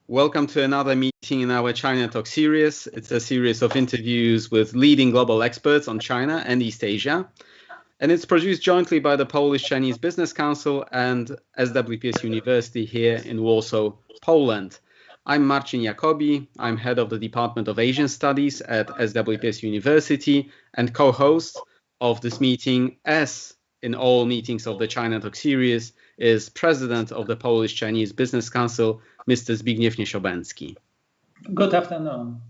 Welcome to another meeting in our ChinaTalk series. It's a series of interviews with leading global experts on China and East Asia. And it's produced jointly by the Polish-Chinese Business Council and SWPS University here in Warsaw, Poland. I'm Marcin Jacoby. I'm head of the Department of Asian Studies at SWPS University and co-host of this meeting, as in all meetings of the ChinaTalk series, is president of the Polish-Chinese Business Council, Mr. Zbigniew Niesiobędzki. Good afternoon.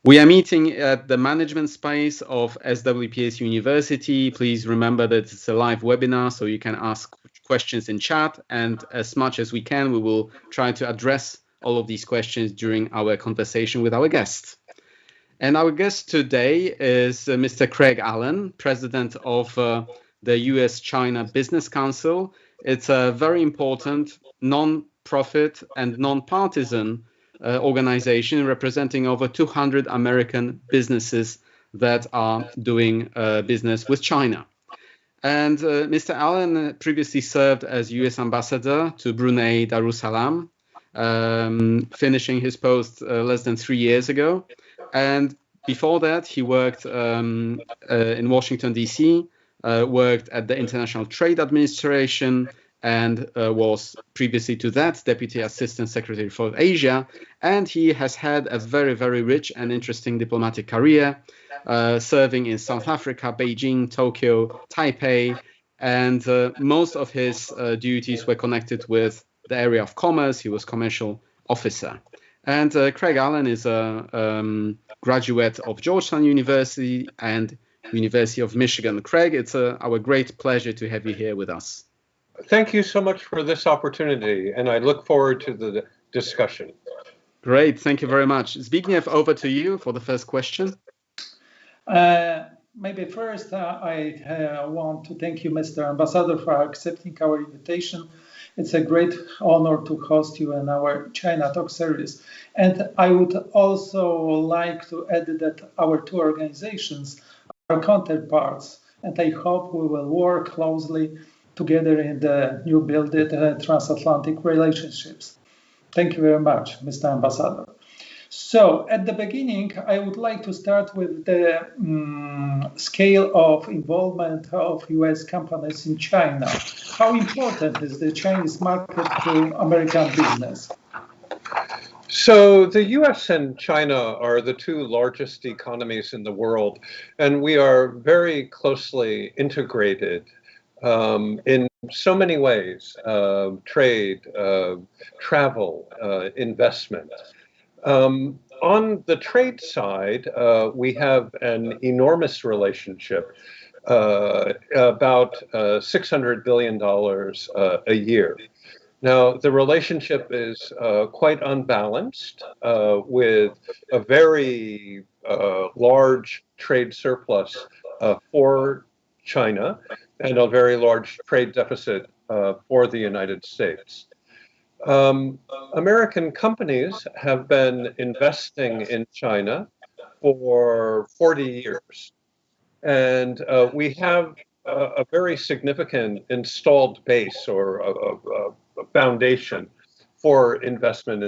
We are meeting at the management space of SWPS University. Please remember that it's a live webinar, so you can ask questions in chat, and as much as we can, we will try to address all of these questions during our conversation with our guests. And our guest today is Mr. Craig Allen, president of the US-China Business Council. It's a very important non-profit and non-partisan organization representing over 200 American businesses that are doing business with China. And Mr. Allen previously served as US ambassador to Brunei Darussalam, finishing his post less than 3 years ago. And before that, he worked in Washington, D.C., worked at the International Trade Administration, and was previously to that Deputy Assistant Secretary for Asia. And he has had a very, very rich and interesting diplomatic career, serving in South Africa, Beijing, Tokyo, Taipei, and most of his duties were connected with the area of commerce. He was commercial officer. And Craig Allen is a graduate of Georgetown University and University of Michigan. Craig, it's our great pleasure to have you here with us. Thank you so much for this opportunity, and I look forward to the discussion. Great, thank you very much. Zbigniew, over to you for the first question. Maybe first, I want to thank you, Mr. Ambassador, for accepting our invitation. It's a great honor to host you in our ChinaTalk series. And I would also like to add that our two organizations are counterparts, and I hope we will work closely together in the new builded transatlantic relationships. Thank you very much, Mr. Ambassador. So at the beginning, I would like to start with the scale of involvement of US companies in China. How important is the Chinese market to American business? So the US and China are the two largest economies in the world, and we are very closely integrated in so many ways: trade, travel, investment. On the trade side, we have an enormous relationship, about $600 billion a year. Now, the relationship is quite unbalanced, with a very large trade surplus for China and a very large trade deficit for the United States. American companies have been investing in China for 40 years, and we have a very significant installed base or a foundation for investment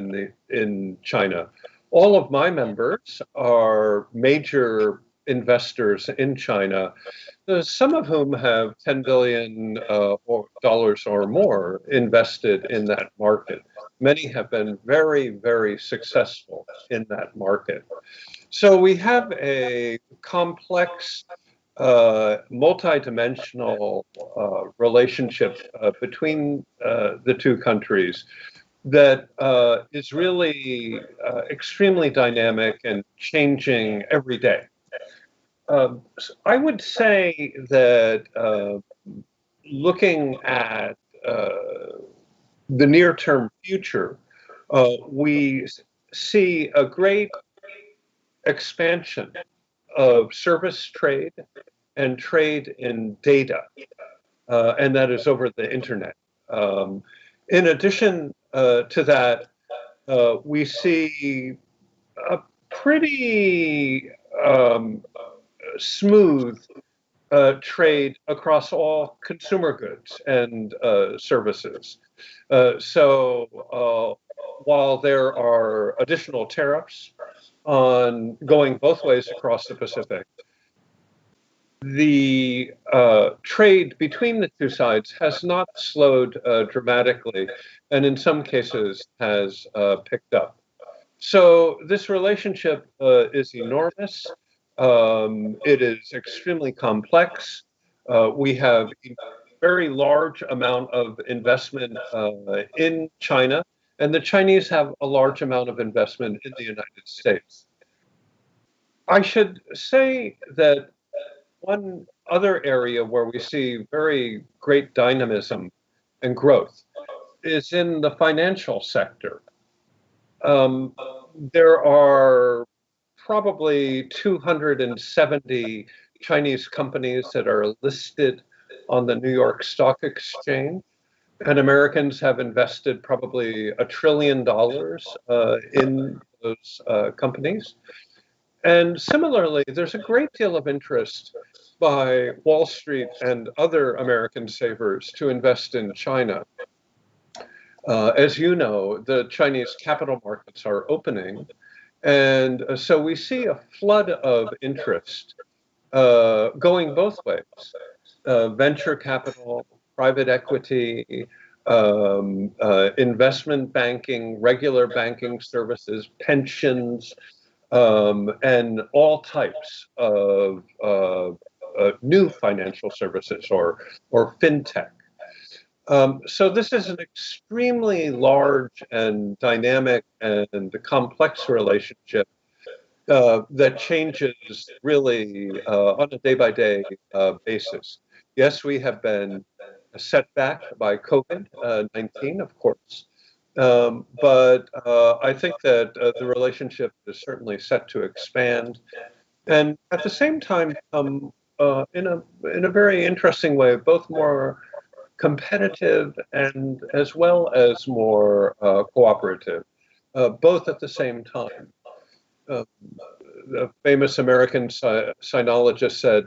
in China. All of my members are major investors in China, some of whom have $10 billion or more invested in that market. Many have been very, very successful in that market. So we have a complex, multidimensional relationship between the two countries that is really extremely dynamic and changing every day. I would say that looking at the near-term future, we see a great expansion of service trade and trade in data, and that is over the internet. In addition to that, we see a pretty smooth trade across all consumer goods and services. So while there are additional tariffs on going both ways across the Pacific, the trade between the two sides has not slowed dramatically, and in some cases has picked up. So this relationship is enormous. It is extremely complex. We have a very large amount of investment in China, and the Chinese have a large amount of investment in the United States. I should say that one other area where we see very great dynamism and growth is in the financial sector. There are probably 270 Chinese companies that are listed on the New York Stock Exchange, and Americans have invested probably $1 trillion in those companies. And similarly, there's a great deal of interest by Wall Street and other American savers to invest in China. As you know, the Chinese capital markets are opening, and so we see a flood of interest going both ways. Venture capital, private equity, investment banking, regular banking services, pensions, and all types of new financial services or fintech. So this is an extremely large and dynamic and complex relationship that changes really on a day-by-day basis. Yes, we have been set back by COVID-19, of course, but I think that the relationship is certainly set to expand, and at the same time, in a very interesting way, both more competitive and as well as more cooperative, both at the same time. The famous American sinologist said,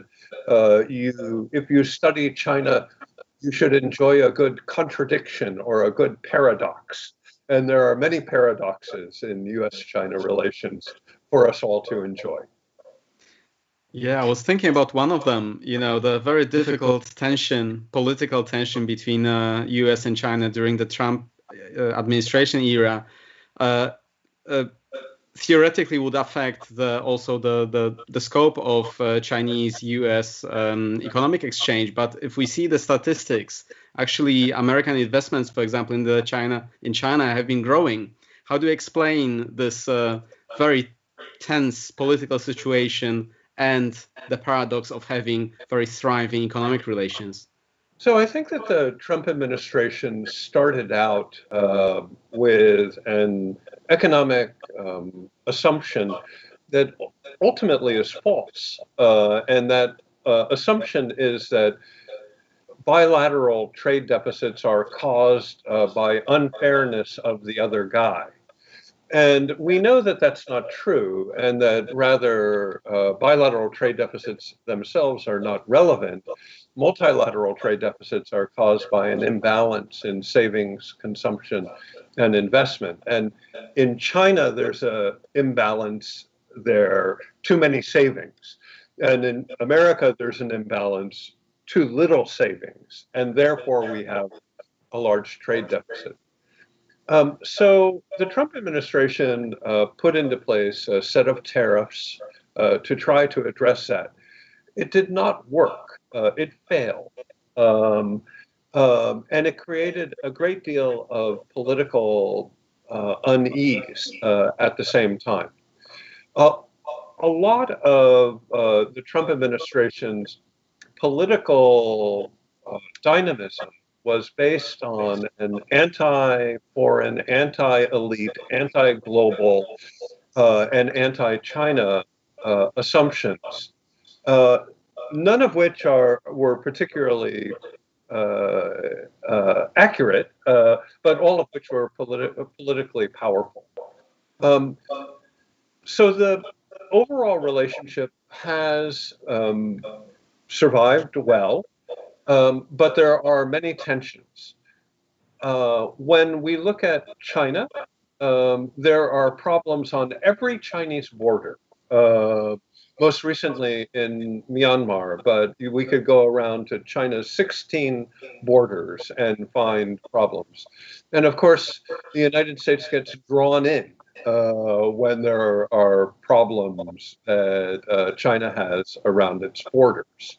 if you study China, you should enjoy a good contradiction or a good paradox. And there are many paradoxes in US-China relations for us all to enjoy. Yeah, I was thinking about one of them, the very difficult political tension between US and China during the Trump administration era. Theoretically would affect also the scope of Chinese-US economic exchange. But if we see the statistics, actually American investments, for example, in China have been growing. How do you explain this very tense political situation and the paradox of having very thriving economic relations? So I think that the Trump administration started out with an economic assumption that ultimately is false. And that assumption is that bilateral trade deficits are caused by unfairness of the other guy. And we know that that's not true, and that rather bilateral trade deficits themselves are not relevant. Multilateral trade deficits are caused by an imbalance in savings, consumption, and investment. And in China, there's an imbalance there, too many savings. And in America, there's an imbalance, too little savings. And therefore, we have a large trade deficit. So the Trump administration put into place a set of tariffs to try to address that. It did not work. It failed. And it created a great deal of political unease at the same time. A lot of the Trump administration's political dynamism was based on an anti-foreign, anti-elite, anti-global, and anti-China assumptions, none of which were particularly accurate, but all of which were politically powerful. So the overall relationship has survived well. But there are many tensions. When we look at China, there are problems on every Chinese border. Most recently in Myanmar, but we could go around to China's 16 borders and find problems. And of course, the United States gets drawn in when there are problems that China has around its borders.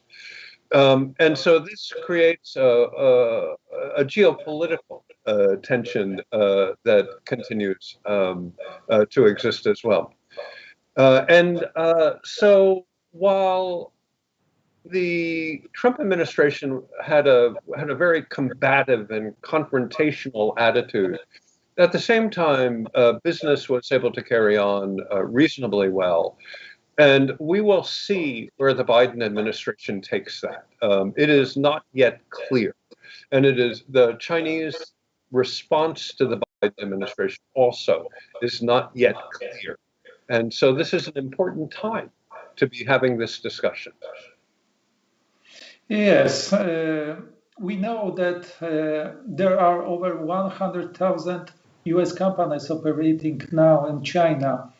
And so this creates a geopolitical tension that continues to exist as well. So while the Trump administration had a very combative and confrontational attitude, at the same time, business was able to carry on reasonably well. And we will see where the Biden administration takes that. It is not yet clear. And it is the Chinese response to the Biden administration also is not yet clear. And so this is an important time to be having this discussion. Yes, we know that there are over 100,000 US companies operating now in China.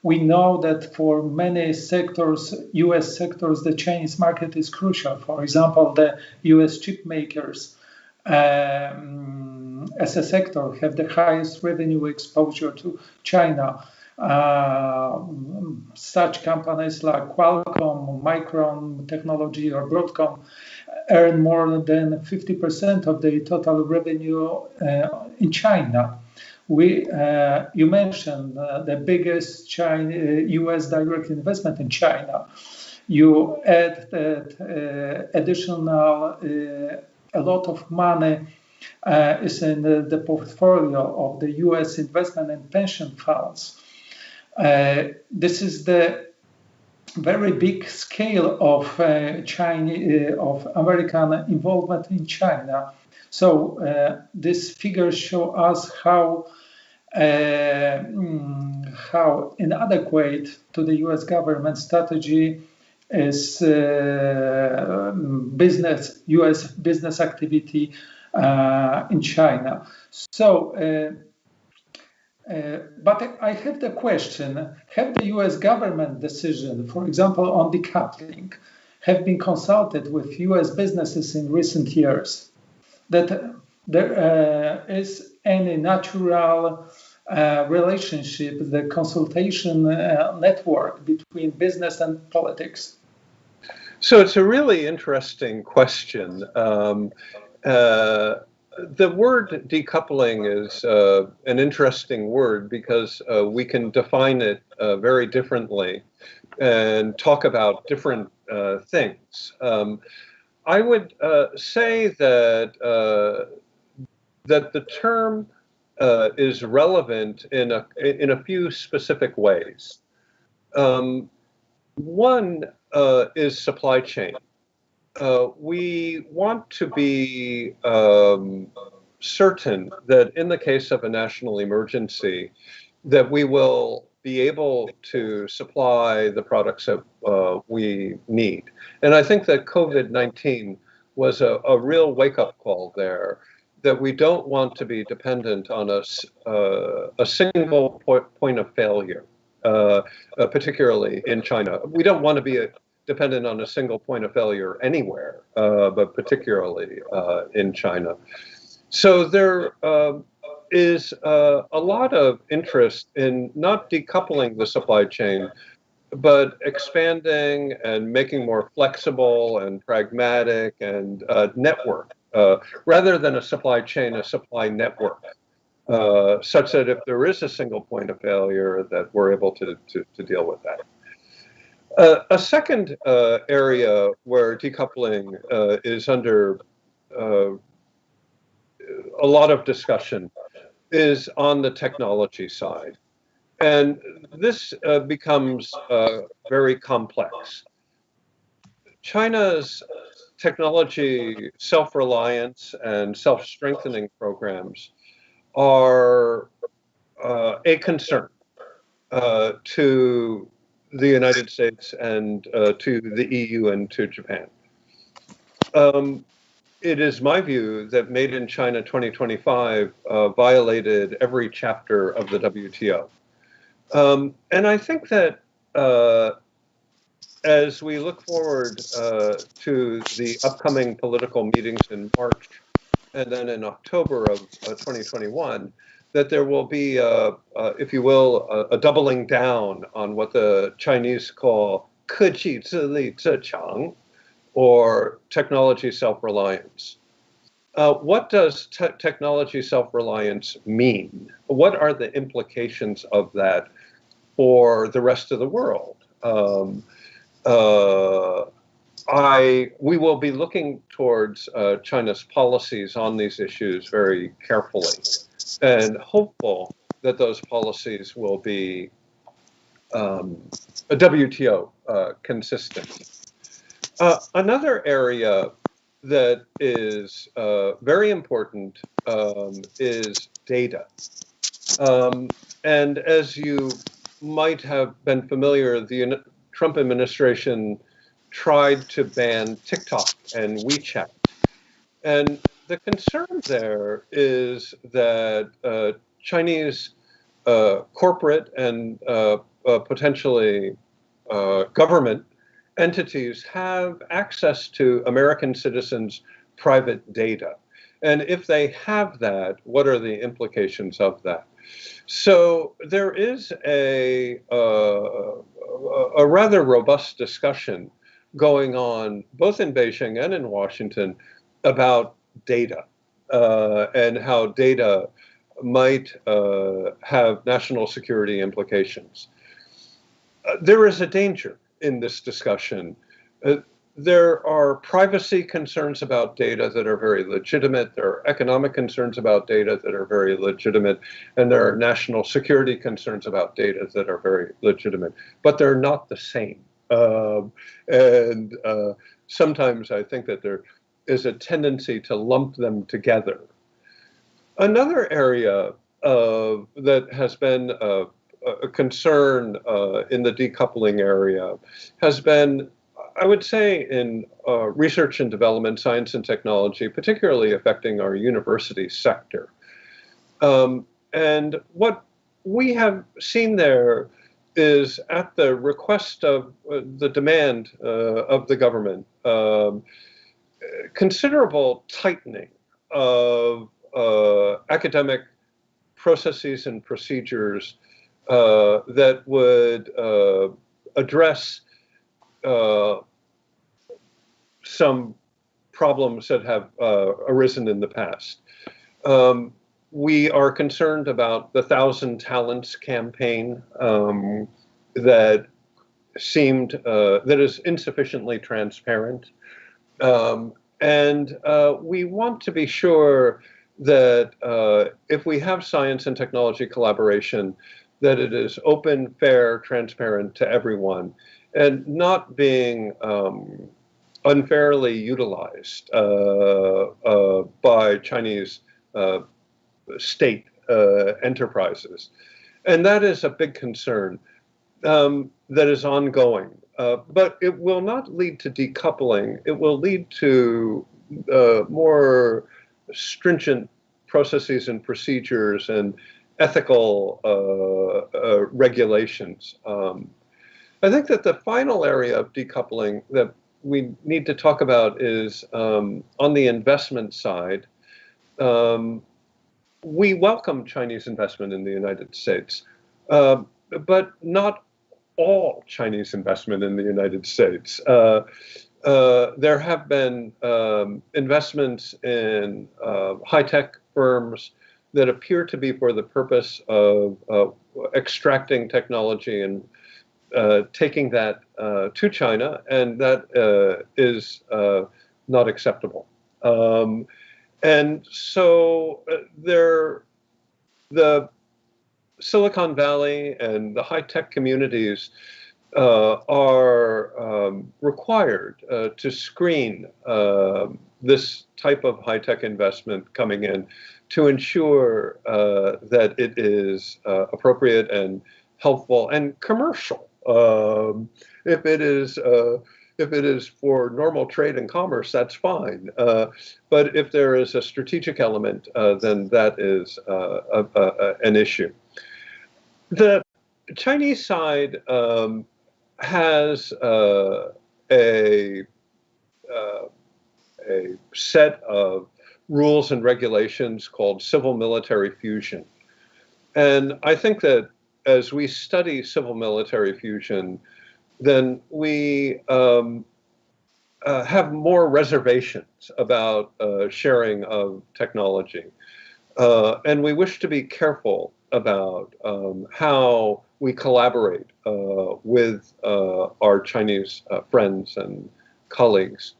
We know that for many sectors, US sectors, the Chinese market is crucial. For example, the US chip makers as a sector have the highest revenue exposure to China. Such companies like Qualcomm, Micron Technology, or Broadcom earn more than 50% of the total revenue in China. You mentioned the biggest U.S. direct investment in China. You add that additional a lot of money is in the portfolio of the U.S. investment and pension funds. This is the very big scale of of American involvement in China. So these figures show us how inadequate to the U.S. government strategy is U.S. business activity in China. So. But I have the question, have the US government decision, for example, on decoupling, have been consulted with US businesses in recent years? That there is any natural relationship, the consultation network between business and politics? So it's a really interesting question. The word decoupling is an interesting word because we can define it very differently and talk about different things. I would say that that the term is relevant in a few specific ways. One is supply chain. We want to be certain that in the case of a national emergency, that we will be able to supply the products that we need. And I think that COVID-19 was a real wake-up call there, that we don't want to be dependent on a single point of failure, particularly in China. We don't want to be dependent on a single point of failure anywhere, but particularly in China. So there is a lot of interest in not decoupling the supply chain, but expanding and making more flexible and pragmatic and network, rather than a supply chain, a supply network, such that if there is a single point of failure, that we're able to deal with that. A second area where decoupling is under a lot of discussion is on the technology side. And this becomes very complex. China's technology self-reliance and self-strengthening programs are a concern to the United States and to the EU and to Japan. it is my view that Made in China 2025 violated every chapter of the WTO. And I think that as we look forward to the upcoming political meetings in March and then in October of 2021, that there will be, if you will, a doubling down on what the Chinese call 科技自立自强, or technology self-reliance. What does technology self-reliance mean? What are the implications of that for the rest of the world? We will be looking towards China's policies on these issues very carefully, and hopeful that those policies will be WTO consistent. Another area that is very important is data. And as you might have been familiar, the Trump administration tried to ban TikTok and WeChat. And the concern there is that Chinese corporate and potentially government entities have access to American citizens' private data. And if they have that, what are the implications of that? So there is a rather robust discussion going on both in Beijing and in Washington about data and how data might have national security implications. There is a danger in this discussion. There are privacy concerns about data that are very legitimate. There are economic concerns about data that are very legitimate. And there are national security concerns about data that are very legitimate. But they're not the same. And sometimes I think that there is a tendency to lump them together. Another area that has been a concern in the decoupling area has been, I would say, in research and development, science and technology, particularly affecting our university sector. And what we have seen there is, at the request of the demand of the government, considerable tightening of academic processes and procedures that would address some problems that have arisen in the past. We are concerned about the 1,000 Talents campaign that is insufficiently transparent. And we want to be sure that if we have science and technology collaboration, that it is open, fair, transparent to everyone, and not being unfairly utilized by Chinese state enterprises. And that is a big concern that is ongoing. But it will not lead to decoupling. It will lead to more stringent processes and procedures and ethical regulations. I think that the final area of decoupling that we need to talk about is on the investment side. We welcome Chinese investment in the United States, but not all Chinese investment in the United States. There have been investments in high-tech firms that appear to be for the purpose of extracting technology and taking that to China, and that is not acceptable. And so the Silicon Valley and the high-tech communities are required to screen this type of high-tech investment coming in to ensure that it is appropriate and helpful and commercial. If it is If it is for normal trade and commerce, that's fine. But if there is a strategic element, then that is an issue. The Chinese side has a set of rules and regulations called civil-military fusion. And I think that as we study civil-military fusion, then we have more reservations about sharing of technology. And we wish to be careful about how we collaborate with our Chinese friends and colleagues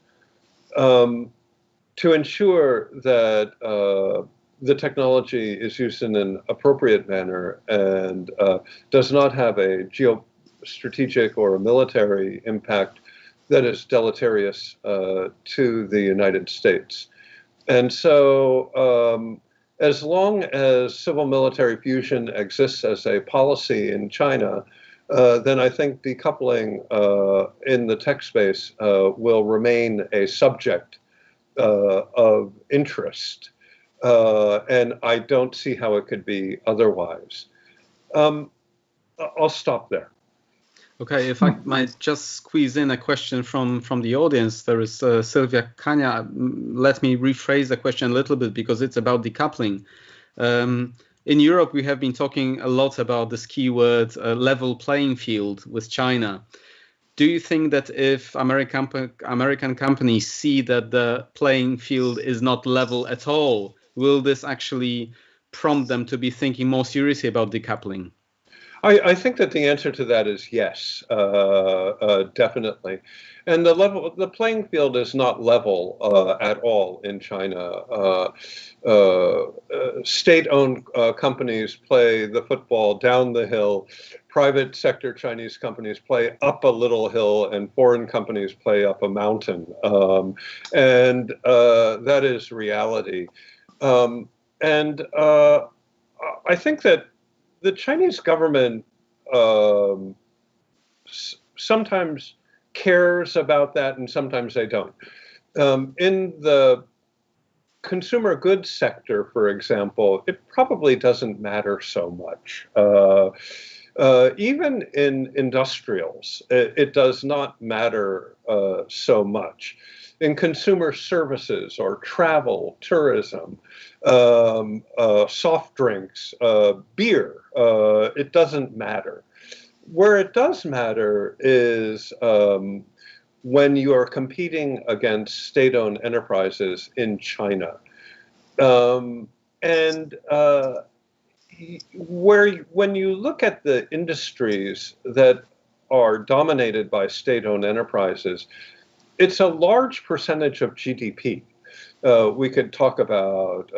to ensure that the technology is used in an appropriate manner and does not have a geostrategic or a military impact that is deleterious to the United States. And so as long as civil-military fusion exists as a policy in China, then I think decoupling in the tech space will remain a subject of interest. And I don't see how it could be otherwise. I'll stop there. Okay, if I might just squeeze in a question from the audience. There is Sylvia Kania. Let me rephrase the question a little bit because it's about decoupling. In Europe, we have been talking a lot about this keyword level playing field with China. Do you think that if American companies see that the playing field is not level at all, will this actually prompt them to be thinking more seriously about decoupling? I think that the answer to that is yes, definitely. And the playing field is not level at all in China. State-owned companies play the football down the hill. Private sector Chinese companies play up a little hill, and foreign companies play up a mountain. And that is reality. And I think that the Chinese government sometimes cares about that and sometimes they don't. In the consumer goods sector, for example, it probably doesn't matter so much. Even in industrials, it does not matter so much. In consumer services or travel, tourism, soft drinks, beer, it doesn't matter. Where it does matter is when you are competing against state-owned enterprises in China. When you look at the industries that are dominated by state-owned enterprises, it's a large percentage of GDP. We could talk about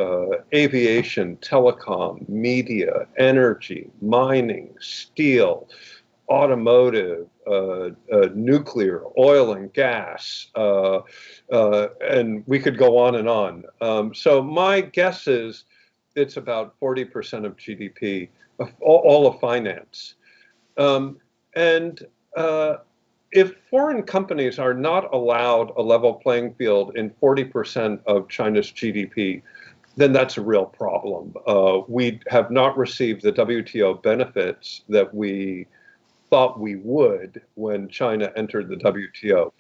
aviation, telecom, media, energy, mining, steel, automotive, nuclear, oil and gas, and we could go on and on. So my guess is it's about 40% of GDP, all of finance. If foreign companies are not allowed a level playing field in 40% of China's GDP, then that's a real problem. We have not received the WTO benefits that we thought we would when China entered the WTO.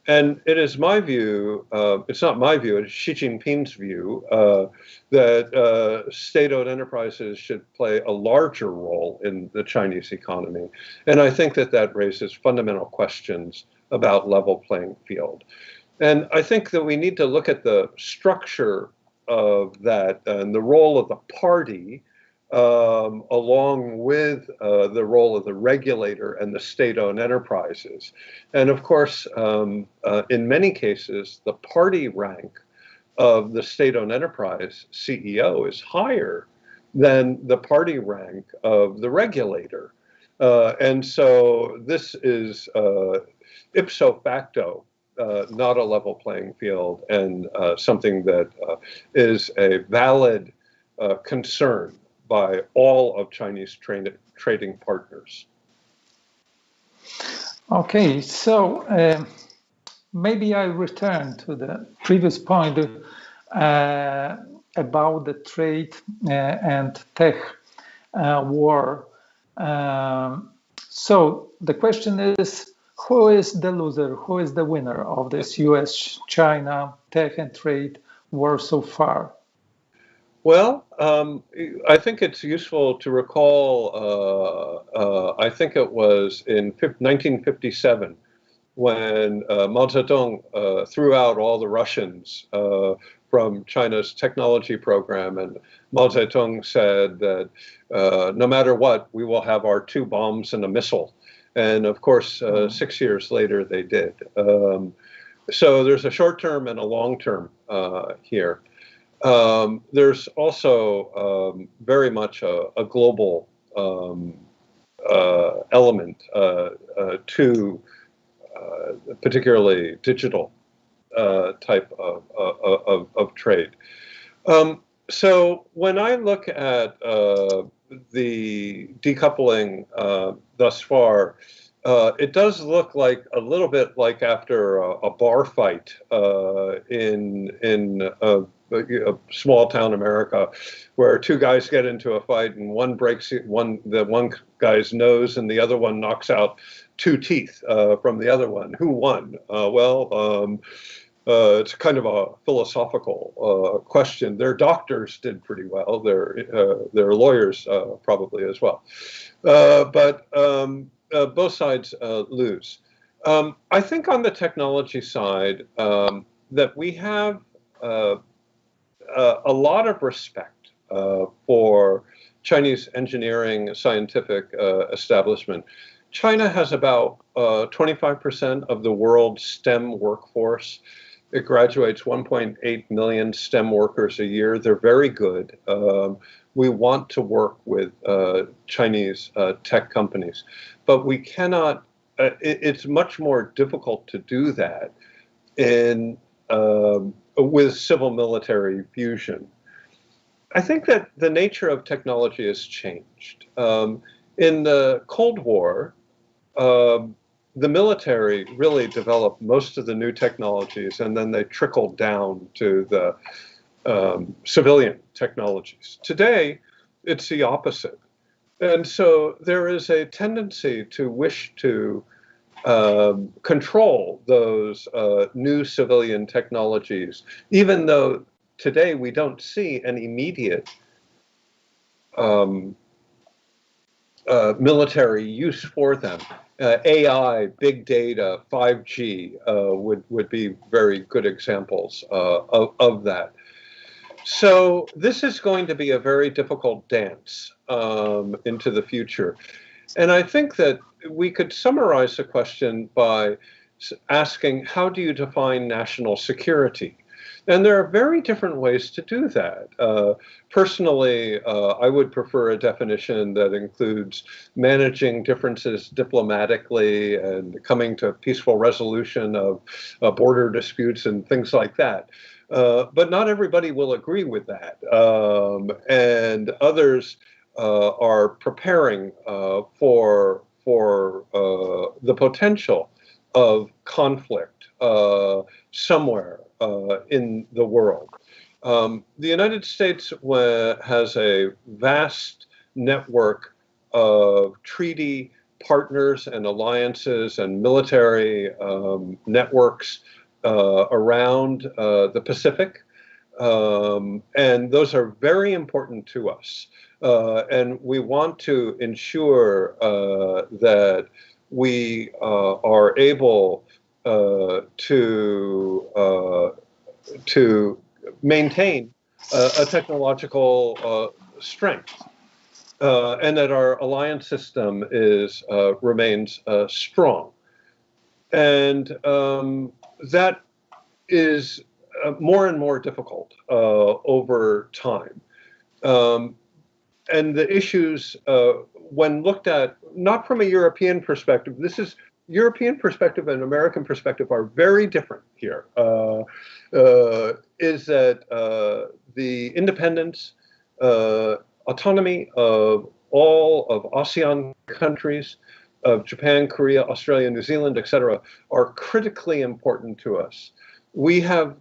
And it is my view, it's not my view, it's Xi Jinping's view, that state-owned enterprises should play a larger role in the Chinese economy. And I think that that raises fundamental questions about level playing field. And I think that we need to look at the structure of that and the role of the party along with the role of the regulator and the state-owned enterprises. And of course, in many cases, the party rank of the state-owned enterprise CEO is higher than the party rank of the regulator. And so this is ipso facto not a level playing field and something that is a valid concern by all of Chinese trading partners. Okay, so maybe I return to the previous point about the trade and tech war. So the question is, who is the loser? Who is the winner of this US-China tech and trade war so far? Well, I think it's useful to recall, I think it was in 1957 when Mao Zedong threw out all the Russians from China's technology program. And Mao Zedong said that no matter what, we will have our 2 bombs and a missile. And of course, 6 years later, they did. So there's a short term and a long term here. There's also very much a global element to particularly digital type of trade. So when I look at the decoupling thus far, it does look like a little bit like after a bar fight in a small town America, where 2 guys get into a fight and one breaks the one guy's nose and the other one knocks out 2 teeth from the other one. Who won? It's kind of a philosophical question. Their doctors did pretty well. Their lawyers probably as well. But both sides lose. I think on the technology side that we have a lot of respect for Chinese engineering scientific establishment. China has about 25% of the world's STEM workforce. It graduates 1.8 million STEM workers a year. They're very good. We want to work with Chinese tech companies, but we cannot, it's much more difficult to do that with civil-military fusion. I think that the nature of technology has changed. In the Cold War, the military really developed most of the new technologies, and then they trickled down to the civilian technologies. Today, it's the opposite. And so there is a tendency to wish to control those new civilian technologies, even though today we don't see an immediate military use for them. AI, big data, 5G would be very good examples of that. So this is going to be a very difficult dance into the future. And I think that we could summarize the question by asking, how do you define national security? And there are very different ways to do that. Personally, I would prefer a definition that includes managing differences diplomatically and coming to peaceful resolution of border disputes and things like that. But not everybody will agree with that. And others are preparing for the potential of conflict somewhere in the world. The United States has a vast network of treaty partners and alliances and military networks around the Pacific. And those are very important to us. And we want to ensure that we are able to maintain a technological strength, and that our alliance system remains strong. And that is more and more difficult over time. And the issues, when looked at, not from a European perspective, European perspective and American perspective are very different here, is that the independence, autonomy of all of ASEAN countries, of Japan, Korea, Australia, New Zealand, etc., are critically important to us. We have,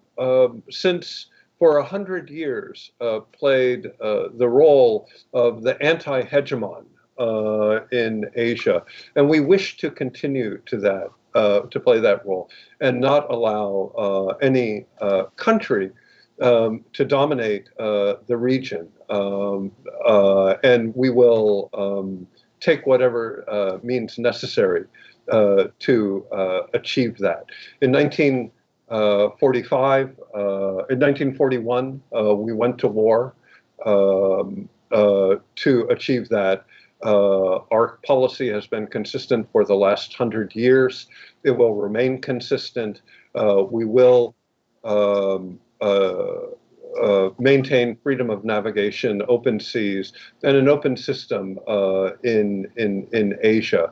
since for 100 years, played the role of the anti-hegemon in Asia, and we wish to continue to play that role and not allow any country to dominate the region, and we will take whatever means necessary to achieve that. In 1941, we went to war to achieve that. Our policy has been consistent for the last 100 years. It will remain consistent. We will maintain freedom of navigation, open seas, and an open system in Asia.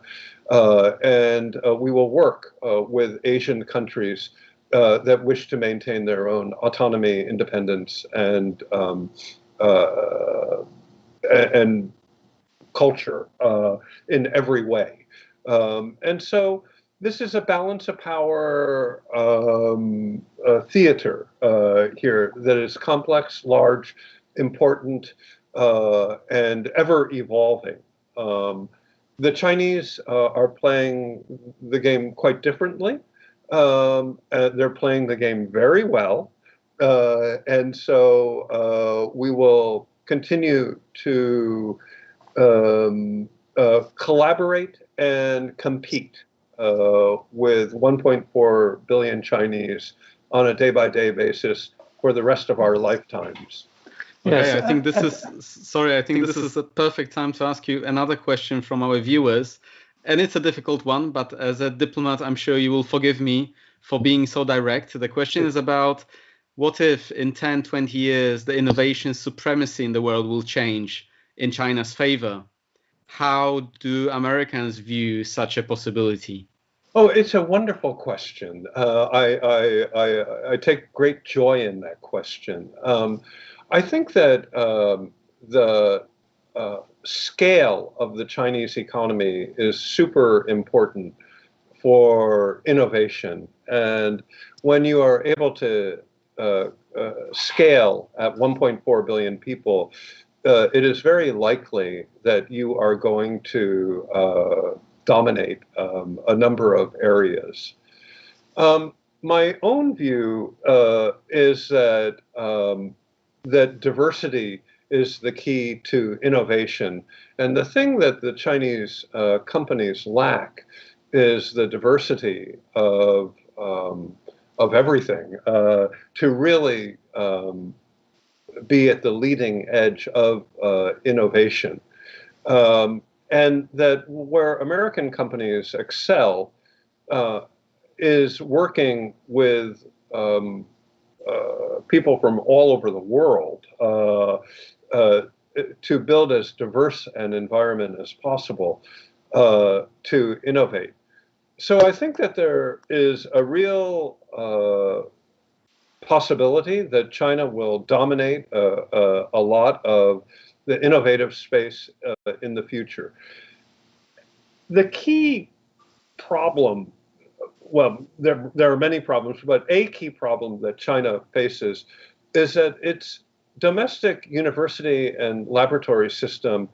And we will work with Asian countries that wish to maintain their own autonomy, independence, and culture in every way. And so this is a balance of power theater here that is complex, large, important, and ever evolving. The Chinese are playing the game quite differently. They're playing the game very well. And so we will continue to collaborate and compete with 1.4 billion Chinese on a day-by-day basis for the rest of our lifetimes. Okay, I think this is, sorry, I think this is a perfect time to ask you another question from our viewers. And it's a difficult one, but as a diplomat, I'm sure you will forgive me for being so direct. The question is about what if in 10, 20 years, the innovation supremacy in the world will change in China's favor? How do Americans view such a possibility? Oh, it's a wonderful question. I take great joy in that question. I think that the scale of the Chinese economy is super important for innovation. And when you are able to scale at 1.4 billion people, it is very likely that you are going to dominate a number of areas. My own view is that that diversity is the key to innovation. And the thing that the Chinese companies lack is the diversity of everything to really be at the leading edge of innovation. And that where American companies excel is working with people from all over the world to build as diverse an environment as possible to innovate. So I think that there is a real possibility that China will dominate a lot of the innovative space in the future. The key problem, well, there are many problems, but a key problem that China faces is that its domestic university and laboratory system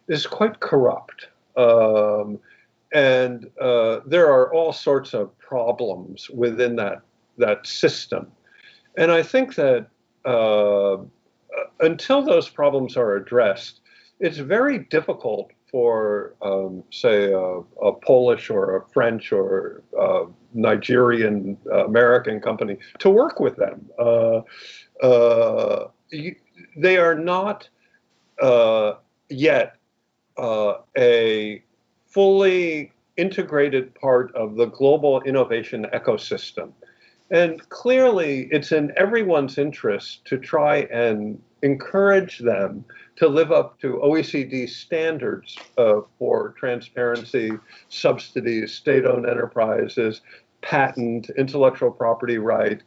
is quite corrupt. And there are all sorts of problems within that system. And I think that until those problems are addressed, it's very difficult for, say, a Polish or a French or Nigerian American company to work with them. They are not yet a fully integrated part of the global innovation ecosystem. And clearly, it's in everyone's interest to try and encourage them to live up to OECD standards for transparency, subsidies, state-owned enterprises, patent, intellectual property right,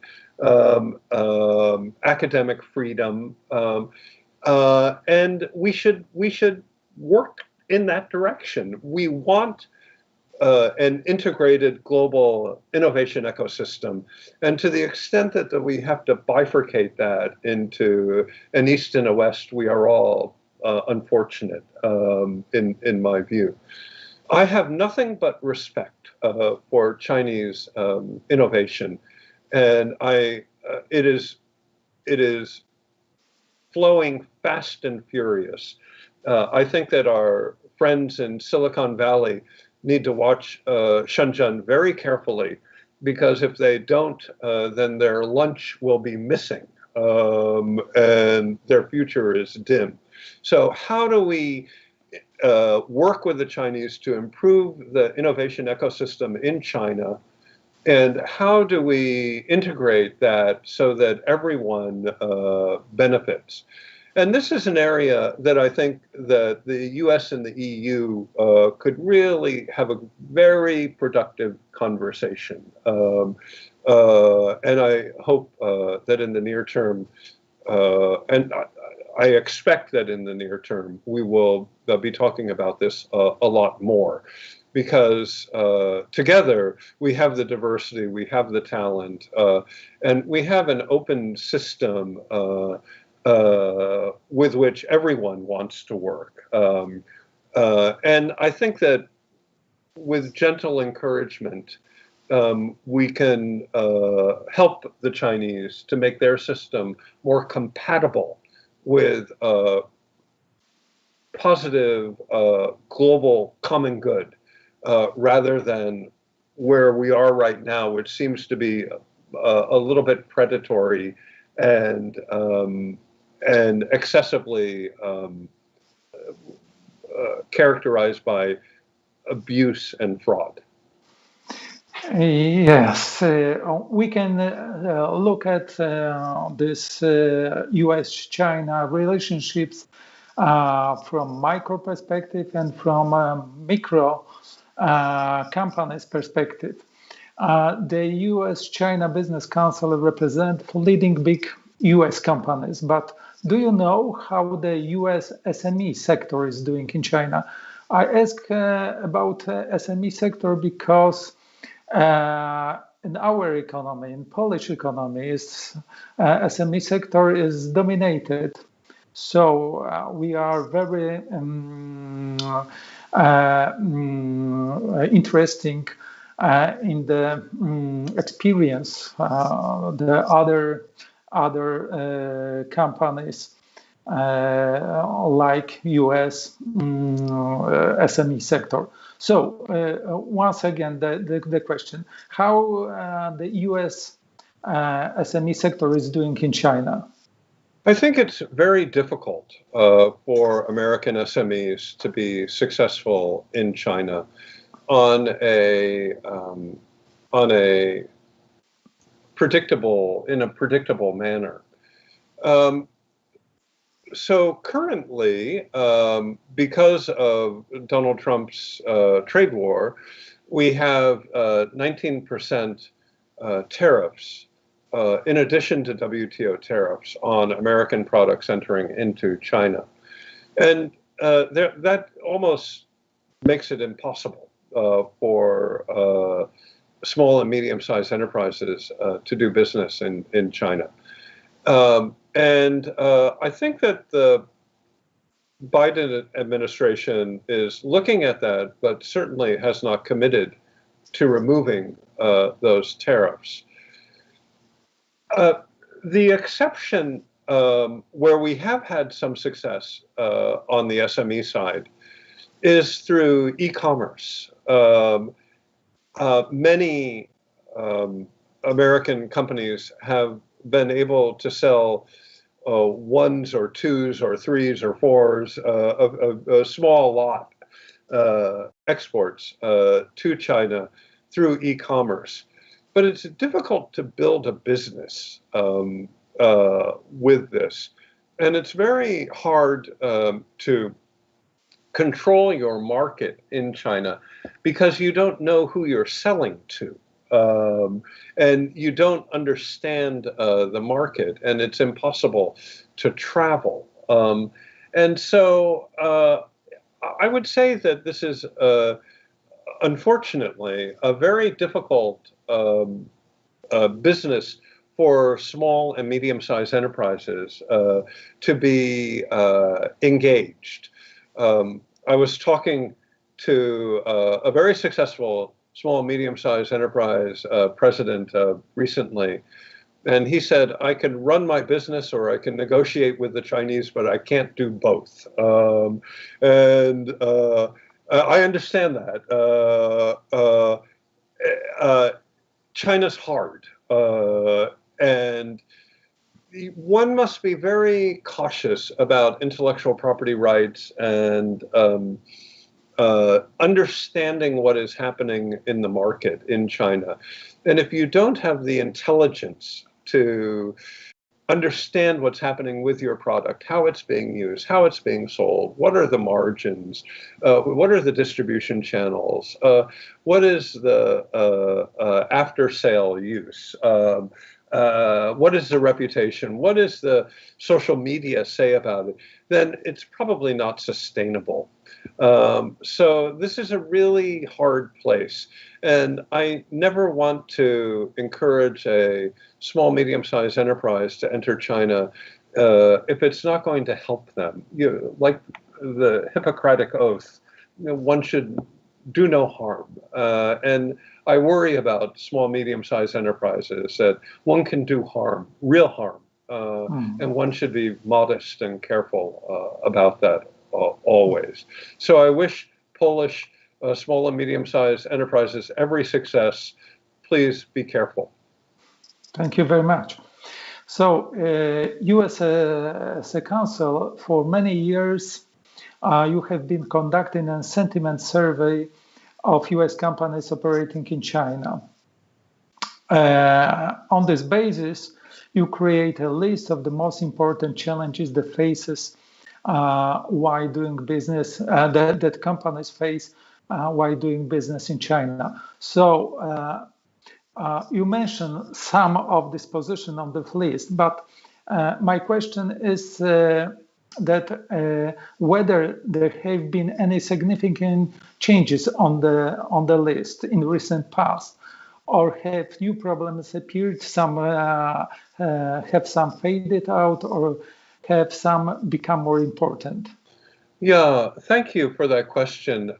academic freedom, and we should work in that direction. We want an integrated global innovation ecosystem. And to the extent that we have to bifurcate that into an East and a West, we are all unfortunate, in my view. I have nothing but respect for Chinese innovation, and it is flowing fast and furious. I think that our friends in Silicon Valley need to watch Shenzhen very carefully, because if they don't, then their lunch will be missing, and their future is dim. So how do we work with the Chinese to improve the innovation ecosystem in China? And how do we integrate that so that everyone benefits? And this is an area that I think that the US and the EU could really have a very productive conversation. And I hope that in the near term, and I expect that in the near term, we will be talking about this a lot more. Because together we have the diversity, we have the talent, and we have an open system with which everyone wants to work. And I think that with gentle encouragement, we can help the Chinese to make their system more compatible with positive global common good. Rather than where we are right now, which seems to be a little bit predatory and excessively characterized by abuse and fraud. Yes, we can look at this US-China relationships from micro perspective and from micro companies' perspective. The US-China Business Council represents leading big US companies, but do you know how the US SME sector is doing in China? I ask about SME sector because in our economy, in Polish economy, SME sector is dominated. So we are very interesting in the experience the other companies like US SME sector. So once again, the question: how the US SME sector is doing in China? I think it's very difficult for American SMEs to be successful in China on a predictable manner. So currently, because of Donald Trump's trade war, we have 19% tariffs. In addition to WTO tariffs on American products entering into China. And that almost makes it impossible for small and medium-sized enterprises to do business in China. And I think that the Biden administration is looking at that, but certainly has not committed to removing those tariffs. The exception where we have had some success on the SME side is through e-commerce. Many American companies have been able to sell ones or twos or threes or fours of a small lot exports to China through e-commerce. But it's difficult to build a business with this. And it's very hard to control your market in China because you don't know who you're selling to. And you don't understand the market, and it's impossible to travel. And so I would say that this is unfortunately, a very difficult business for small and medium-sized enterprises to be engaged. I was talking to a very successful small and medium-sized enterprise president recently, and he said, I can run my business or I can negotiate with the Chinese, but I can't do both. I understand that. China's hard. And one must be very cautious about intellectual property rights and understanding what is happening in the market in China. And if you don't have the intelligence to understand what's happening with your product, how it's being used, how it's being sold, what are the margins, what are the distribution channels, what is the after-sale use, what is the reputation, what does the social media say about it, then it's probably not sustainable. So this is a really hard place. And I never want to encourage a small, medium-sized enterprise to enter China if it's not going to help them. Like the Hippocratic Oath, one should do no harm. And I worry about small, medium-sized enterprises that one can do harm, real harm. And one should be modest and careful about that always. So I wish Polish small and medium-sized enterprises every success. Please be careful. Thank you very much. So, US as a council, for many years, you have been conducting a sentiment survey of US companies operating in China. On this basis, you create a list of the most important challenges that faces while doing business, that companies face while doing business in China. So you mentioned some of this position on the list, but my question is that whether there have been any significant changes on the list in recent past, or have new problems appeared? Some have some faded out, or have some become more important? Yeah, thank you for that question.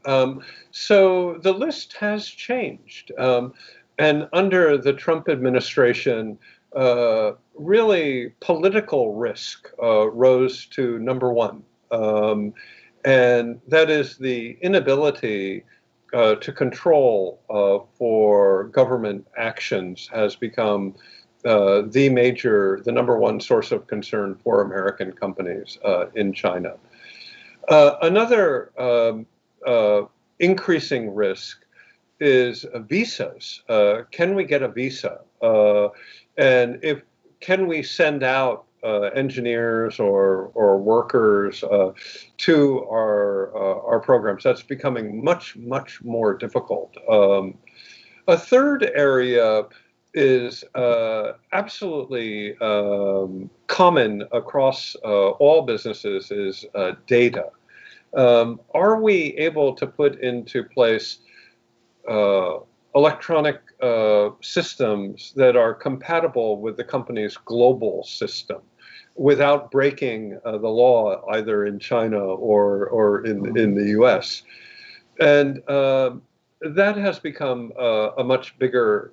So the list has changed. And under the Trump administration, really political risk rose to number one. And that is the inability to control for government actions has become the number one source of concern for American companies in China. Another increasing risk is visas. Can we get a visa? And can we send out engineers or workers to our programs? That's becoming much, much more difficult. A third area is absolutely common across all businesses is data. Are we able to put into place electronic systems that are compatible with the company's global system without breaking the law either in China or in the US? And that has become a much bigger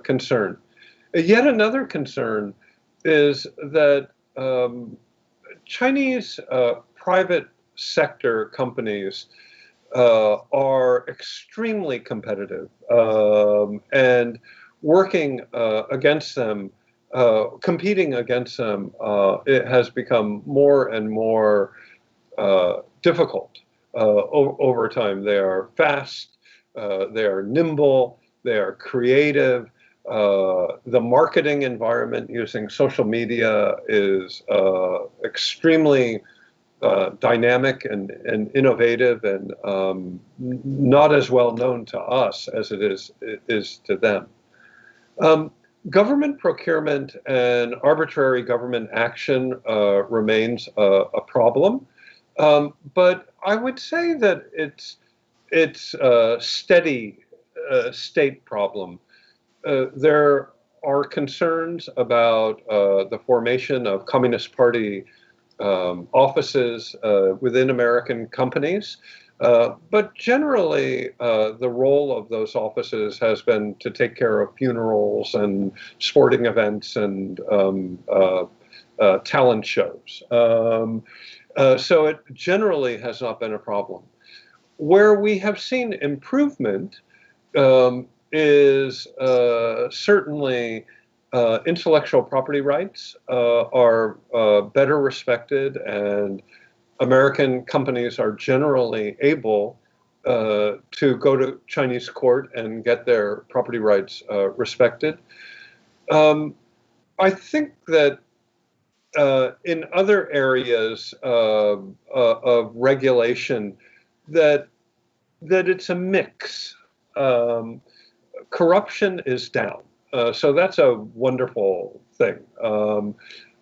concern. Yet another concern is that Chinese private sector companies are extremely competitive, and working against them, competing against them, it has become more and more difficult over time. They are fast, they are nimble, they are creative. The marketing environment using social media is extremely dynamic and innovative, and not as well known to us as it is to them. Government procurement and arbitrary government action remains a problem, but I would say that it's a steady state problem. There are concerns about the formation of Communist Party offices within American companies. But generally, the role of those offices has been to take care of funerals and sporting events and talent shows. So it generally has not been a problem. Where we have seen improvement is certainly intellectual property rights are better respected, and American companies are generally able to go to Chinese court and get their property rights respected. I think that in other areas of regulation, that it's a mix. Corruption is down, so that's a wonderful thing.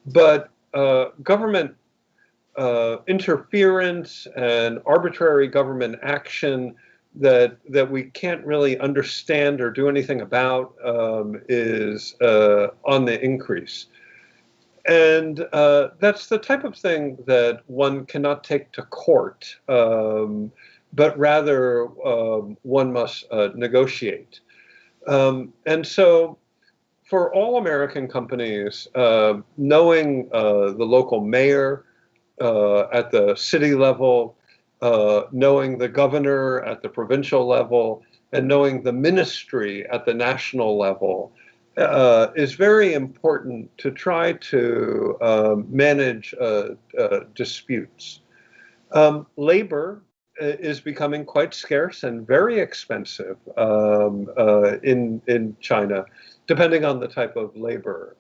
But government interference and arbitrary government action that we can't really understand or do anything about is on the increase. And that's the type of thing that one cannot take to court, but rather one must negotiate. And so for all American companies, knowing the local mayor at the city level, knowing the governor at the provincial level, and knowing the ministry at the national level is very important to try to manage disputes. Labor is becoming quite scarce and very expensive in China, depending on the type of labor.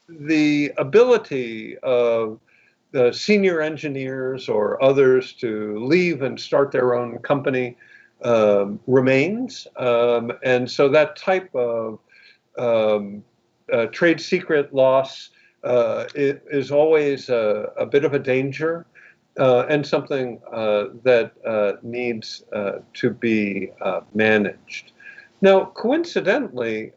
The ability of the senior engineers or others to leave and start their own company remains. And so that type of trade secret loss is always a bit of a danger and something that needs to be managed. Now, coincidentally,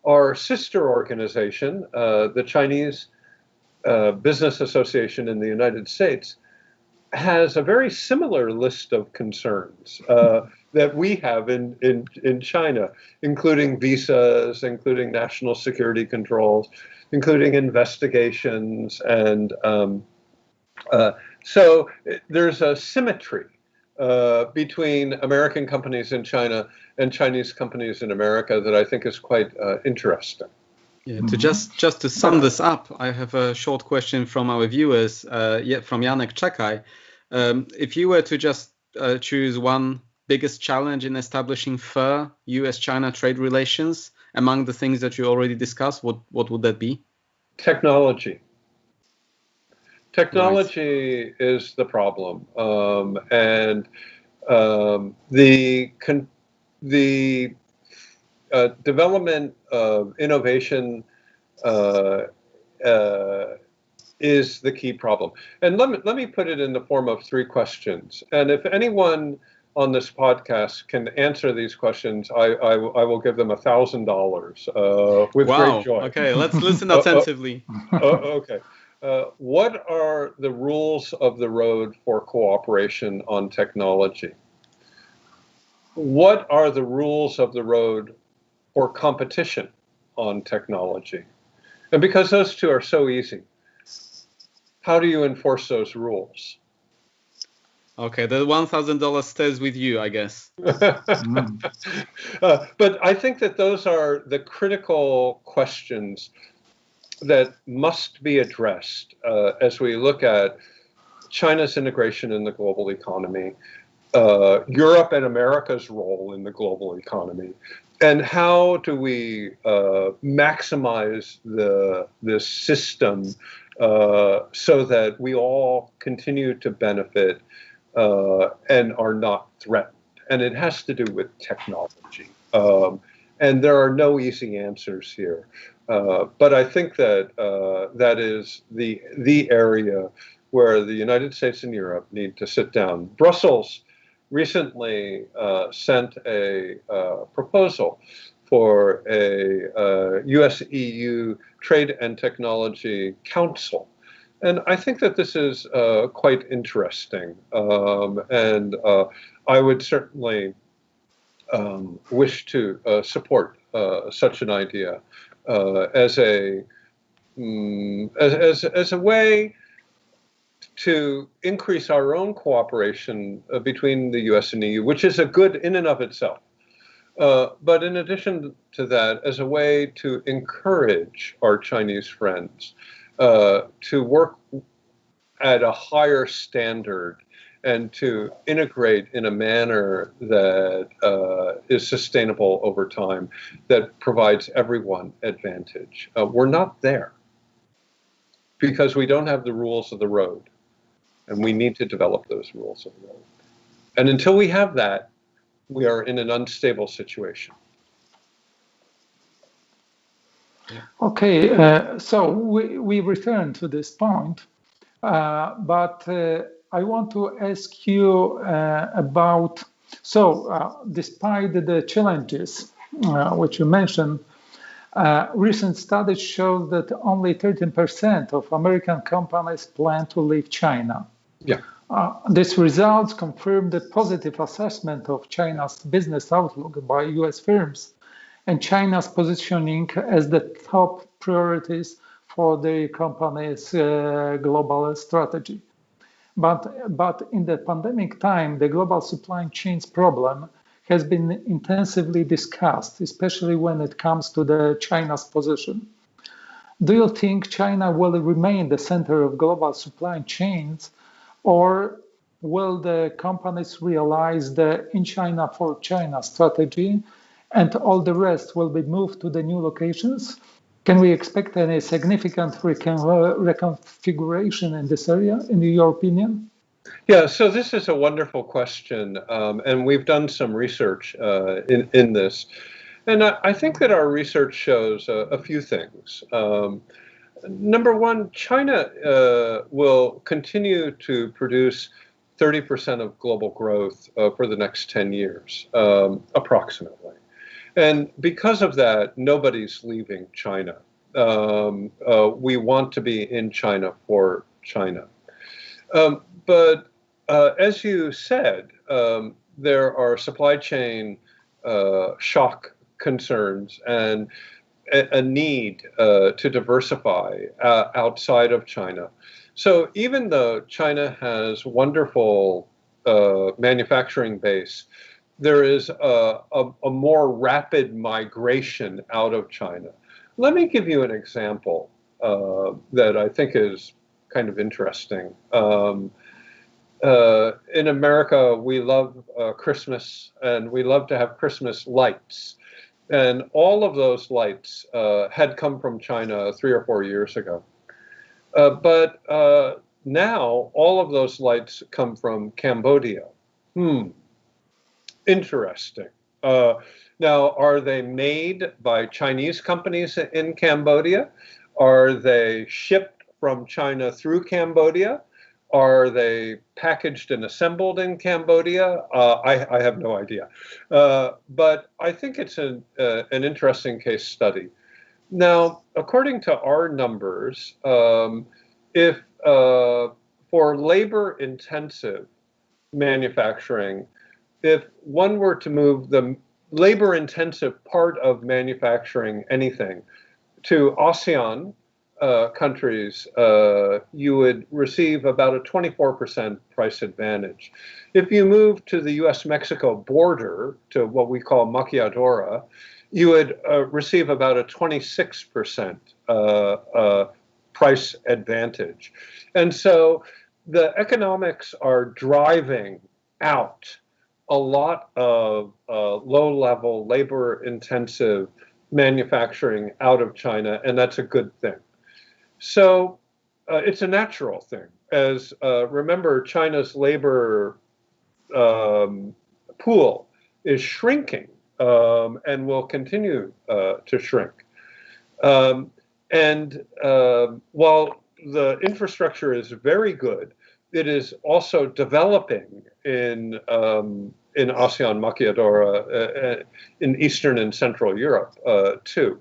our sister organization, the Chinese Business Association in the United States, has a very similar list of concerns that we have in China, including visas, including national security controls, including investigations. And so there's a symmetry between American companies in China and Chinese companies in America that I think is quite interesting. Yeah, to just to sum this up, I have a short question from our viewers, from Janek Czekaj. If you were to just choose one biggest challenge in establishing fair US-China trade relations among the things that you already discussed, what would that be? Technology. Technology is the problem, and the development of innovation is the key problem. And let me put it in the form of 3 questions. And if anyone on this podcast can answer these questions, I will give them $1,000 with great joy. Okay, let's listen attentively. Okay. What are the rules of the road for cooperation on technology? What are the rules of the road for competition on technology? And because those two are so easy, how do you enforce those rules? Okay, the $1,000 stays with you, I guess. But I think that those are the critical questions that must be addressed as we look at China's integration in the global economy, Europe and America's role in the global economy, and how do we maximize this system so that we all continue to benefit and are not threatened. And it has to do with technology. And there are no easy answers here. But I think that that is the area where the United States and Europe need to sit down. Brussels recently sent a proposal for a US-EU Trade and Technology Council. And I think that this is quite interesting. And I would certainly wish to support such an idea as a way to increase our own cooperation between the US and EU, which is a good in and of itself. But in addition to that, as a way to encourage our Chinese friends to work at a higher standard and to integrate in a manner that is sustainable over time, that provides everyone advantage. We're not there because we don't have the rules of the road, and we need to develop those rules of the road. And until we have that, we are in an unstable situation. Okay, so we return to this point, but I want to ask you about, despite the challenges which you mentioned, recent studies show that only 13% of American companies plan to leave China. Yeah. These results confirm the positive assessment of China's business outlook by US firms and China's positioning as the top priorities for the company's global strategy. But in the pandemic time, the global supply chains problem has been intensively discussed, especially when it comes to the China's position. Do you think China will remain the center of global supply chains, or will the companies realize the in China for China strategy and all the rest will be moved to the new locations? Can we expect any significant reconfiguration in this area, in your opinion? Yeah, so this is a wonderful question, and we've done some research in this. And I think that our research shows a few things. Number one, China will continue to produce 30% of global growth for the next 10 years, approximately. And because of that, nobody's leaving China. We want to be in China for China. But as you said, there are supply chain shock concerns and a need to diversify outside of China. So even though China has wonderful manufacturing base, there is a more rapid migration out of China. Let me give you an example that I think is kind of interesting. In America, we love Christmas, and we love to have Christmas lights. And all of those lights had come from China 3 or 4 years ago. But now all of those lights come from Cambodia. Interesting. Now, are they made by Chinese companies in Cambodia? Are they shipped from China through Cambodia? Are they packaged and assembled in Cambodia? I have no idea. But I think it's an interesting case study. Now, according to our numbers, if for labor-intensive manufacturing, if one were to move the labor-intensive part of manufacturing anything to ASEAN countries, you would receive about a 24% price advantage. If you move to the US-Mexico border, to what we call maquiladora, you would receive about a 26% price advantage. And so the economics are driving out a lot of low-level, labor-intensive manufacturing out of China, and that's a good thing. So it's a natural thing. As remember, China's labor pool is shrinking and will continue to shrink. While the infrastructure is very good, it is also developing in ASEAN Maquiadora, in Eastern and Central Europe too.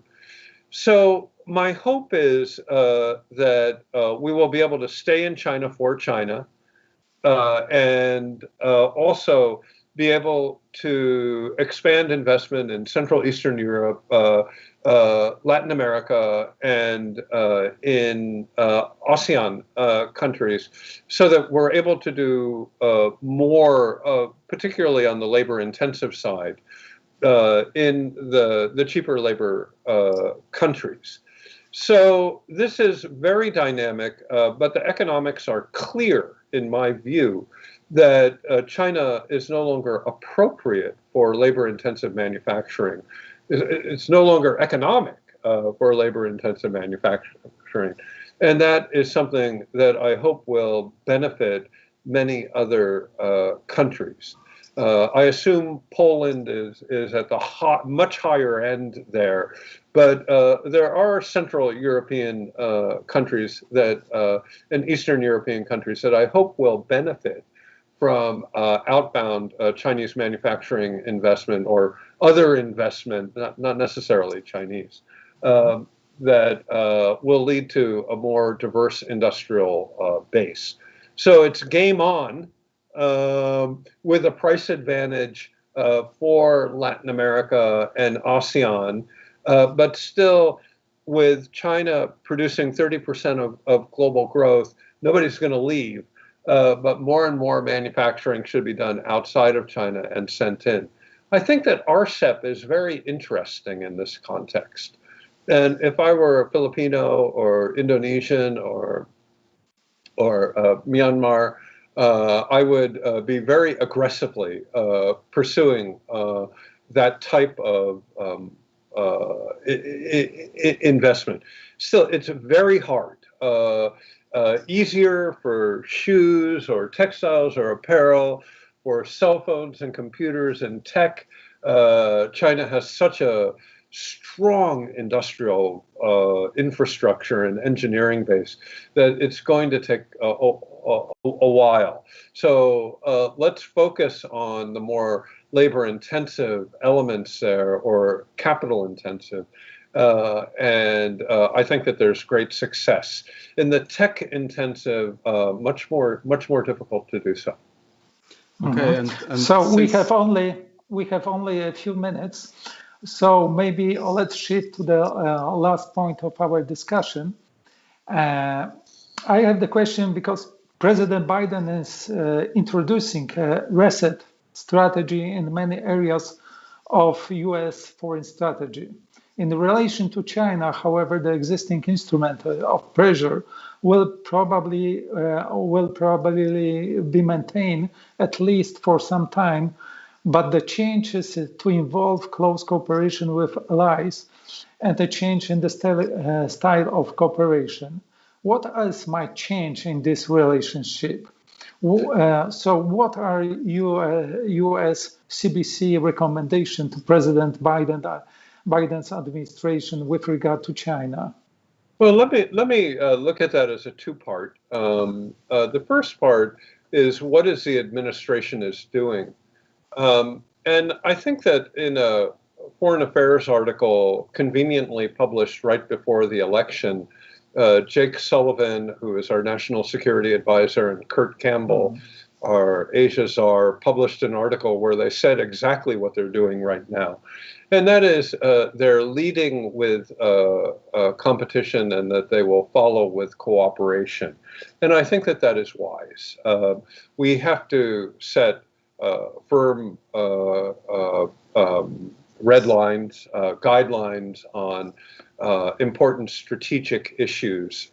So my hope is that we will be able to stay in China for China, and also be able to expand investment in Central Eastern Europe, Latin America, and in ASEAN countries, so that we're able to do more, particularly on the labor-intensive side, in the cheaper labor countries. So this is very dynamic, but the economics are clear, in my view, that China is no longer appropriate for labor-intensive manufacturing. It's no longer economic for labor-intensive manufacturing. And that is something that I hope will benefit many other countries. I assume Poland is at the much higher end there, but there are Central European countries that, and Eastern European countries that I hope will benefit from outbound Chinese manufacturing investment or other investment, not necessarily Chinese, that will lead to a more diverse industrial base. So it's game on. With a price advantage for Latin America and ASEAN, but still with China producing 30% of global growth, nobody's going to leave, but more and more manufacturing should be done outside of China and sent in. I think that RCEP is very interesting in this context. And if I were a Filipino or Indonesian or Myanmar, I would be very aggressively pursuing that type of investment. Still, it's very hard. Easier for shoes or textiles or apparel, for cell phones and computers and tech. China has such a strong industrial infrastructure and engineering base that it's going to take a while. So let's focus on the more labor-intensive elements there, or capital-intensive. And I think that there's great success. In the tech-intensive, much more difficult to do so. Okay, and so we have only a few minutes. So maybe let's shift to the last point of our discussion. I have the question because President Biden is introducing a reset strategy in many areas of US foreign strategy. In relation to China, however, the existing instrument of pressure will probably be maintained at least for some time, but the change is to involve close cooperation with allies and a change in the style of cooperation. What else might change in this relationship? So what are US CBC recommendation to President Biden's administration with regard to China? Well, let me look at that as a two-part. The first part is what is the administration is doing. And I think that in a foreign affairs article conveniently published right before the election, Jake Sullivan, who is our national security advisor, and Kurt Campbell, our Asia czar, published an article where they said exactly what they're doing right now. And that is they're leading with competition, and that they will follow with cooperation. And I think that that is wise. We have to set firm red lines, guidelines on important strategic issues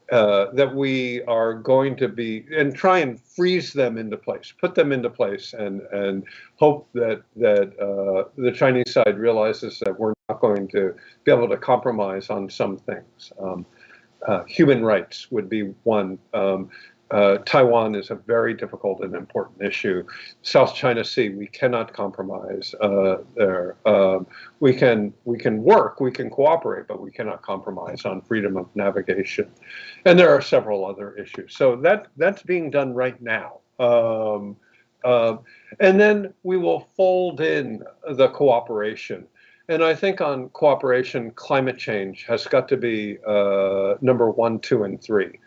that we are going to be, and try and freeze them into place, put them into place, and hope that the Chinese side realizes that we're not going to be able to compromise on some things. Human rights would be one. Taiwan is a very difficult and important issue. South China Sea, we cannot compromise there. We can work, we can cooperate, but we cannot compromise on freedom of navigation. And there are several other issues. So that's being done right now. And then we will fold in the cooperation. And I think on cooperation, climate change has got to be number 1, 2, and 3.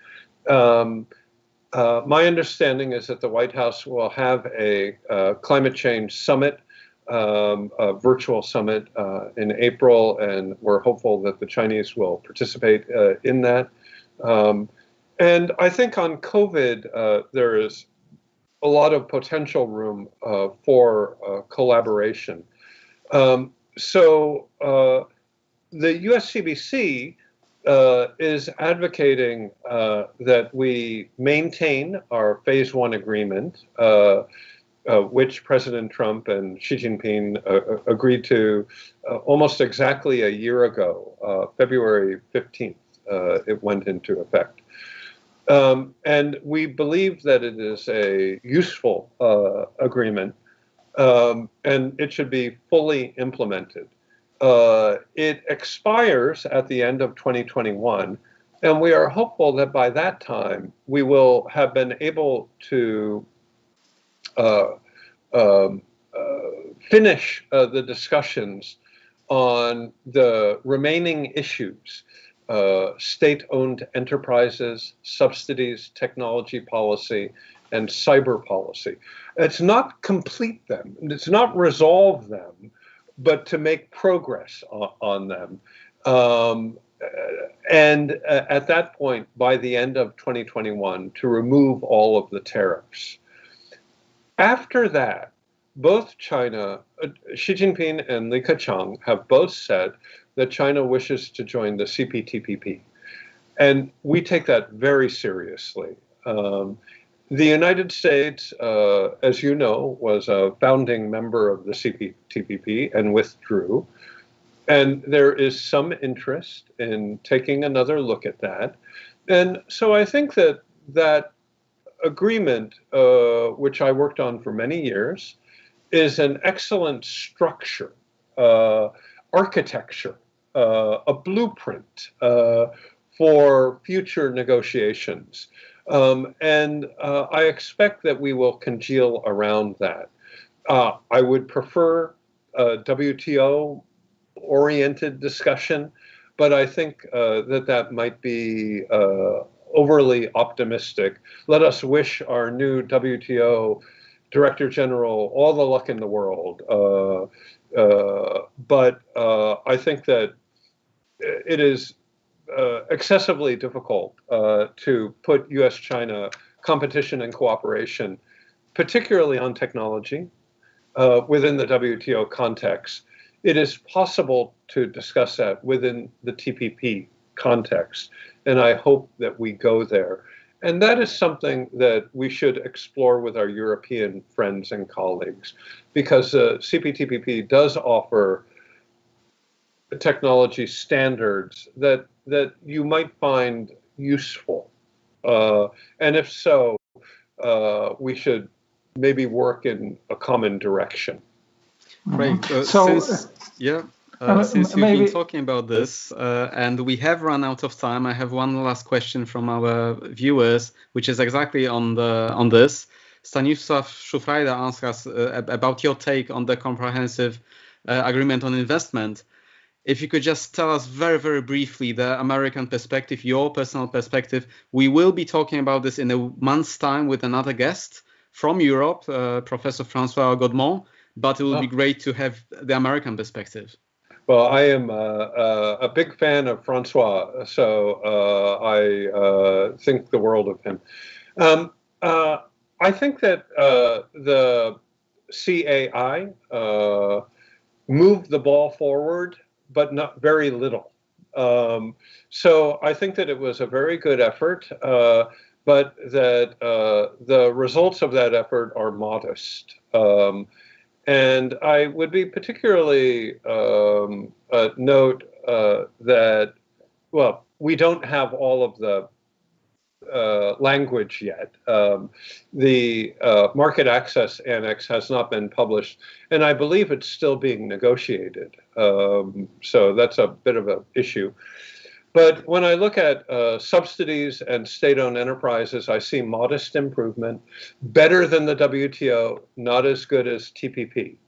My understanding is that the White House will have a climate change summit, a virtual summit in April, and we're hopeful that the Chinese will participate in that. And I think on COVID, there is a lot of potential room for collaboration. So the US CBC is advocating that we maintain our Phase 1 agreement, which President Trump and Xi Jinping agreed to almost exactly a year ago, February 15th, it went into effect. And we believe that it is a useful agreement, and it should be fully implemented. It expires at the end of 2021, and we are hopeful that by that time we will have been able to finish the discussions on the remaining issues, state-owned enterprises, subsidies, technology policy, and cyber policy. It's not complete them, it's not resolve them, but to make progress on them. And at that point, by the end of 2021, to remove all of the tariffs. After that, both China, Xi Jinping and Li Keqiang have both said that China wishes to join the CPTPP. And we take that very seriously. The United States, as you know, was a founding member of the CPTPP and withdrew. And there is some interest in taking another look at that. And so I think that that agreement, which I worked on for many years, is an excellent structure, architecture, a blueprint for future negotiations. And I expect that we will congeal around that. I would prefer a WTO-oriented discussion, but I think that might be overly optimistic. Let us wish our new WTO Director General all the luck in the world. But I think that it is excessively difficult to put US-China competition and cooperation, particularly on technology, within the WTO context. It is possible to discuss that within the TPP context, and I hope that we go there. And that is something that we should explore with our European friends and colleagues, because CPTPP does offer technology standards that you might find useful. And if so, we should maybe work in a common direction. Great. Since you've been talking about this, and we have run out of time, I have one last question from our viewers, which is exactly on this. Stanisław Szufrajda asked us about your take on the comprehensive agreement on investment. If you could just tell us very, very briefly the American perspective, your personal perspective. We will be talking about this in a month's time with another guest from Europe, Professor François Godemont, but it will be great to have the American perspective. Well, I am a big fan of François, so I think the world of him. I think that the CAI moved the ball forward, but not very little. So I think that it was a very good effort, but that the results of that effort are modest. And I would be particularly note that, well, we don't have all of the language yet. The market access annex has not been published, and I believe it's still being negotiated. So that's a bit of an issue. But when I look at subsidies and state-owned enterprises, I see modest improvement, better than the WTO, not as good as TPP.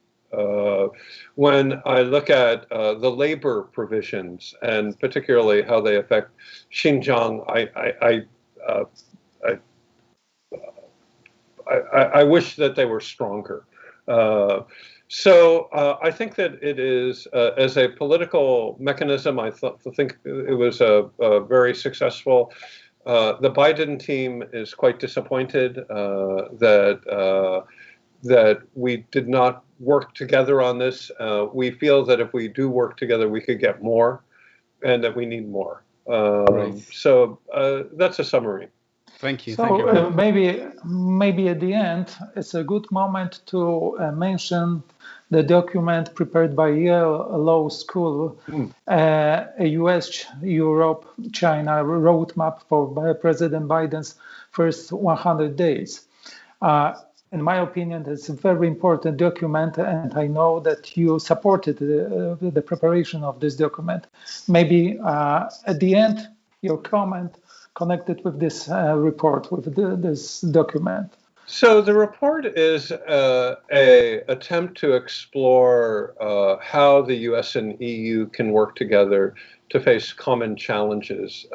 When I look at the labor provisions and particularly how they affect Xinjiang, I wish that they were stronger. So I think that it is, as a political mechanism, I think it was a very successful. The Biden team is quite disappointed that we did not work together on this. We feel that if we do work together, we could get more, and that we need more. Right. So that's a summary. Thank you. So Thank you. maybe at the end, it's a good moment to mention the document prepared by Yale Law School, a US, Europe, China roadmap for President Biden's first 100 days. In my opinion, it's a very important document, and I know that you supported the preparation of this document. Maybe at the end, your comment connected with this report, with this document. So the report is an attempt to explore how the US and EU can work together to face common challenges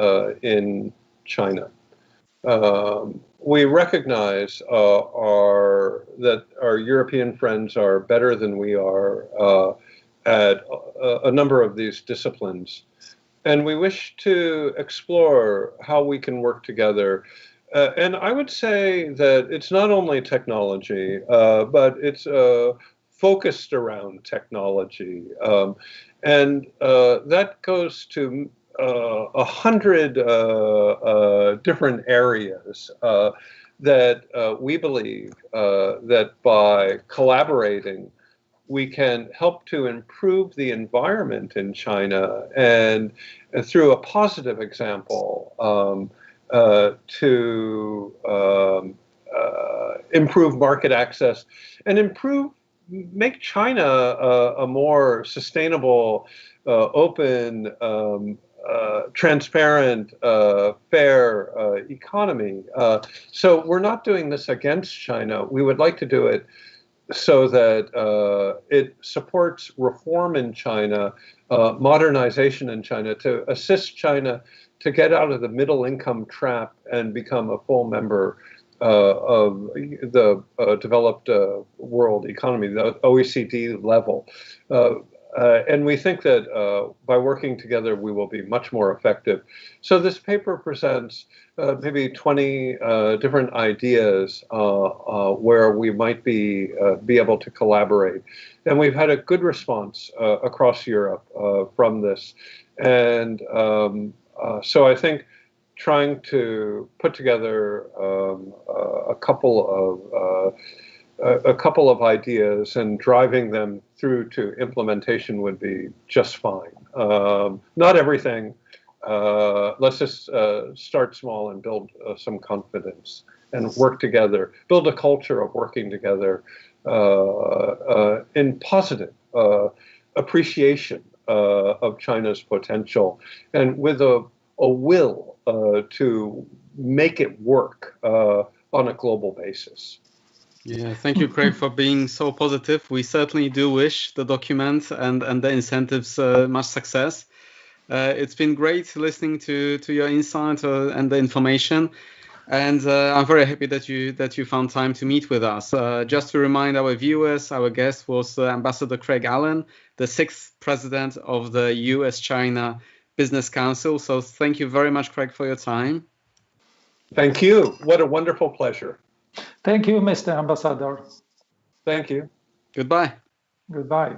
in China. We recognize that our European friends are better than we are at a number of these disciplines. And we wish to explore how we can work together. And I would say that it's not only technology, but it's focused around technology. And that goes to 100 different areas that we believe that by collaborating, we can help to improve the environment in China and through a positive example to improve market access and make China a more sustainable, open, transparent, fair economy. So we're not doing this against China. We would like to do it so that it supports reform in China, modernization in China, to assist China to get out of the middle income trap and become a full member of the developed world economy, the OECD level. And we think that by working together, we will be much more effective. So this paper presents maybe 20 different ideas where we might be able to collaborate. And we've had a good response across Europe from this. And so I think trying to put together a couple of ideas and driving them through to implementation would be just fine. Not everything. Let's just start small and build some confidence and work together, build a culture of working together in positive appreciation of China's potential and with a will to make it work on a global basis. Yeah, thank you, Craig, for being so positive. We certainly do wish the document and the incentives much success. It's been great listening to your insight and the information, and I'm very happy that you found time to meet with us. Just to remind our viewers, our guest was Ambassador Craig Allen, the 6th president of the US-China Business Council. So thank you very much, Craig, for your time. Thank you. What a wonderful pleasure. Thank you, Mr. Ambassador. Thank you. Goodbye. Goodbye.